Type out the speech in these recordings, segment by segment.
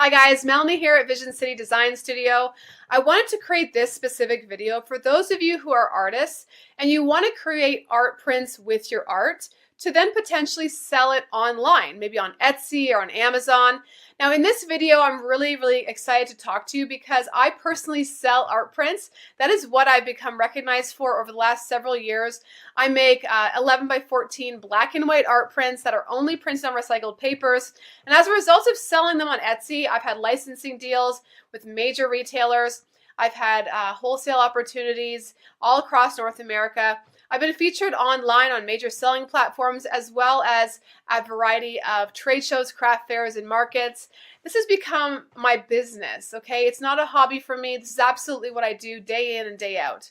Hi guys, Melanie here at Vision City Design Studio. I wanted to create this specific video for those of you who are artists and you want to create art prints with your art to then potentially sell it online, maybe on Etsy or on Amazon. Now in this video, I'm really excited to talk to you because I personally sell art prints. That is what I've become recognized for over the last several years. I make 11 by 14 black and white art prints that are only printed on recycled papers. And as a result of selling them on Etsy, I've had licensing deals with major retailers. I've had wholesale opportunities all across North America. I've been featured online on major selling platforms as well as a variety of trade shows, craft fairs, and markets. This has become my business, okay? It's not a hobby for me. This is absolutely what I do day in and day out.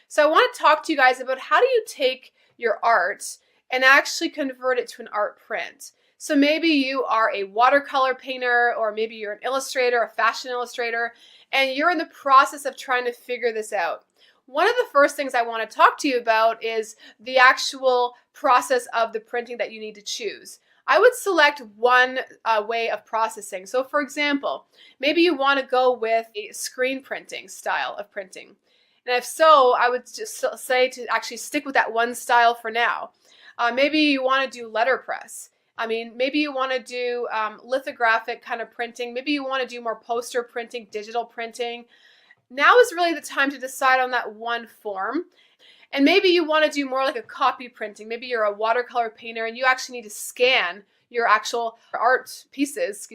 So I want to talk to you guys about how do you take your art and actually convert it to an art print. So maybe you are a watercolor painter, or maybe you're an illustrator, a fashion illustrator, and you're in the process of trying to figure this out. One of the first things I want to talk to you about is the actual process of the printing that you need to choose. I would select one way of processing. So for example, maybe you want to go with a screen printing style of printing. And if so, I would just say to actually stick with that one style for now. Maybe you want to do letterpress. Maybe you want to do lithographic kind of printing. Maybe you want to do more poster printing, digital printing. Now is really the time to decide on that one form. And maybe you want to do more like a copy printing. Maybe you're a watercolor painter and you actually need to scan your actual art pieces,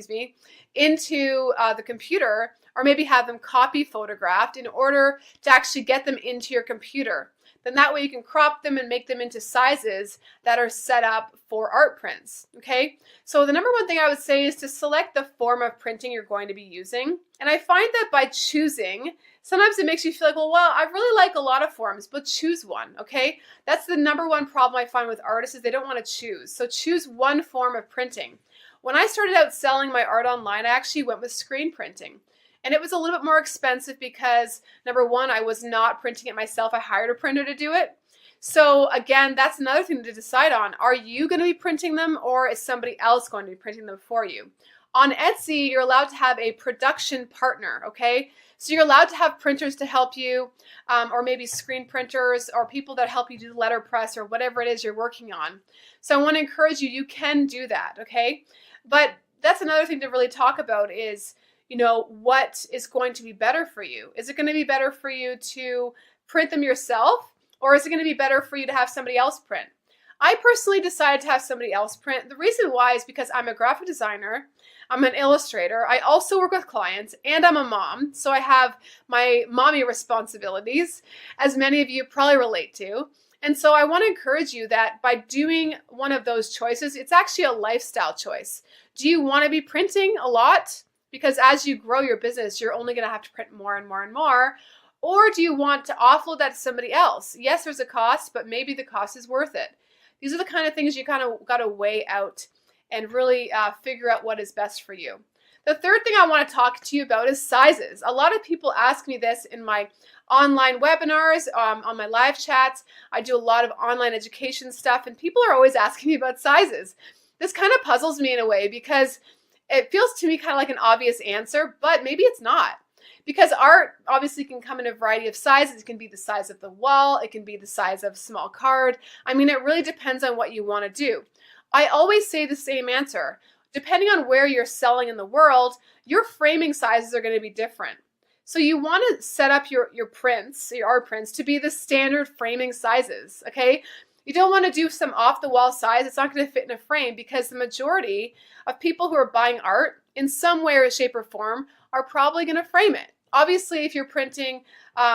into the computer, or maybe have them copy photographed in order to actually get them into your computer. Then that way you can crop them and make them into sizes that are set up for art prints, okay? So the number one thing I would say is to select the form of printing you're going to be using. And I find that by choosing, sometimes it makes you feel like, well, I really like a lot of forms, but choose one, okay? That's the number one problem I find with artists is they don't want to choose. So choose one form of printing. When I started out selling my art online, I actually went with screen printing. And it was a little bit more expensive because, number one, I was not printing it myself. I hired a printer to do it. So again, that's another thing to decide on. Are you going to be printing them, or is somebody else going to be printing them for you? On Etsy, you're allowed to have a production partner, okay? So you're allowed to have printers to help you, or maybe screen printers, or people that help you do letterpress or whatever it is you're working on. So I want to encourage you, you can do that, okay? But that's another thing to really talk about is, what is going to be better for you? Is it going to be better for you to print them yourself, or is it going to be better for you to have somebody else print? I personally decided to have somebody else print. The reason why is because I'm a graphic designer, I'm an illustrator, I also work with clients, and I'm a mom, so I have my mommy responsibilities, as many of you probably relate to. And so I want to encourage you that by doing one of those choices, it's actually a lifestyle choice. Do you want to be printing a lot? Because as you grow your business, you're only going to have to print more and more and more. Or do you want to offload that to somebody else? Yes, there's a cost, but maybe the cost is worth it. These are the kind of things you kind of got to weigh out and really figure out what is best for you. The third thing I want to talk to you about is sizes. A lot of people ask me this in my online webinars, on my live chats. I do a lot of online education stuff, and people are always asking me about sizes. This kind of puzzles me in a way because it feels to me kind of like an obvious answer, but maybe it's not. Because art obviously can come in a variety of sizes. It can be the size of the wall. It can be the size of a small card. It really depends on what you want to do. I always say the same answer. Depending on where you're selling in the world, your framing sizes are going to be different. So you want to set up your prints, your art prints, to be the standard framing sizes, okay? You don't want to do some off-the-wall size. It's not going to fit in a frame because the majority of people who are buying art in some way or shape or form are probably going to frame it. Obviously, if you're printing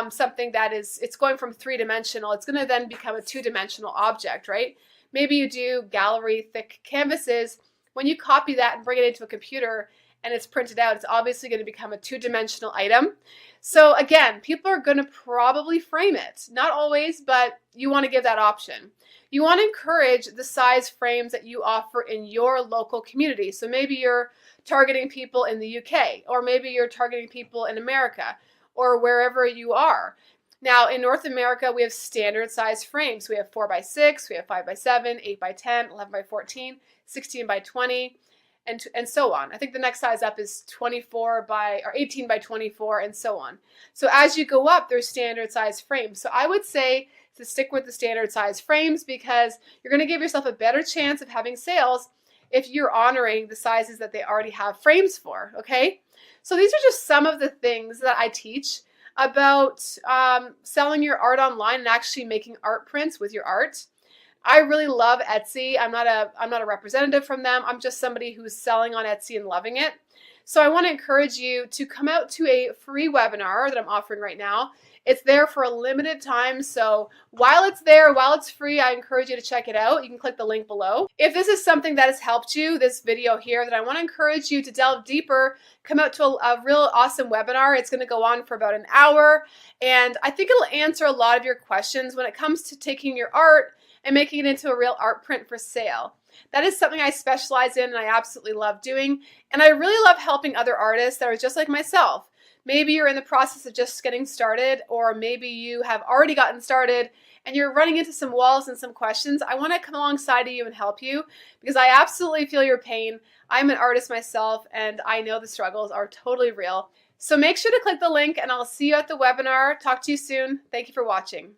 something that it's going from three-dimensional, it's going to then become a two-dimensional object, right? Maybe you do gallery thick canvases. When you copy that and bring it into a computer and it's printed out, it's obviously going to become a two-dimensional item. So again, people are going to probably frame it. Not always, but you want to give that option. You want to encourage the size frames that you offer in your local community. So maybe you're targeting people in the UK, or maybe you're targeting people in America, or wherever you are. Now in North America, we have standard size frames. We have 4x6, we have 5x7, 8x10, 11x14, 16x20. and so on. I think the next size up is 24 by or 18 by 24 and so on. So as you go up, there's standard size frames. So I would say to stick with the standard size frames because you're going to give yourself a better chance of having sales if you're honoring the sizes that they already have frames for, okay? So these are just some of the things that I teach about selling your art online and actually making art prints with your art. I really love Etsy. I'm not a representative from them. I'm just somebody who's selling on Etsy and loving it. So I want to encourage you to come out to a free webinar that I'm offering right now. It's there for a limited time. So while it's there, while it's free, I encourage you to check it out. You can click the link below. If this is something that has helped you, this video here, then I want to encourage you to delve deeper, come out to a real awesome webinar. It's going to go on for about an hour. And I think it'll answer a lot of your questions when it comes to taking your art and making it into a real art print for sale. That is something I specialize in and I absolutely love doing. And I really love helping other artists that are just like myself. Maybe you're in the process of just getting started, or maybe you have already gotten started and you're running into some walls and some questions. I want to come alongside of you and help you because I absolutely feel your pain. I'm an artist myself and I know the struggles are totally real. So make sure to click the link and I'll see you at the webinar. Talk to you soon. Thank you for watching.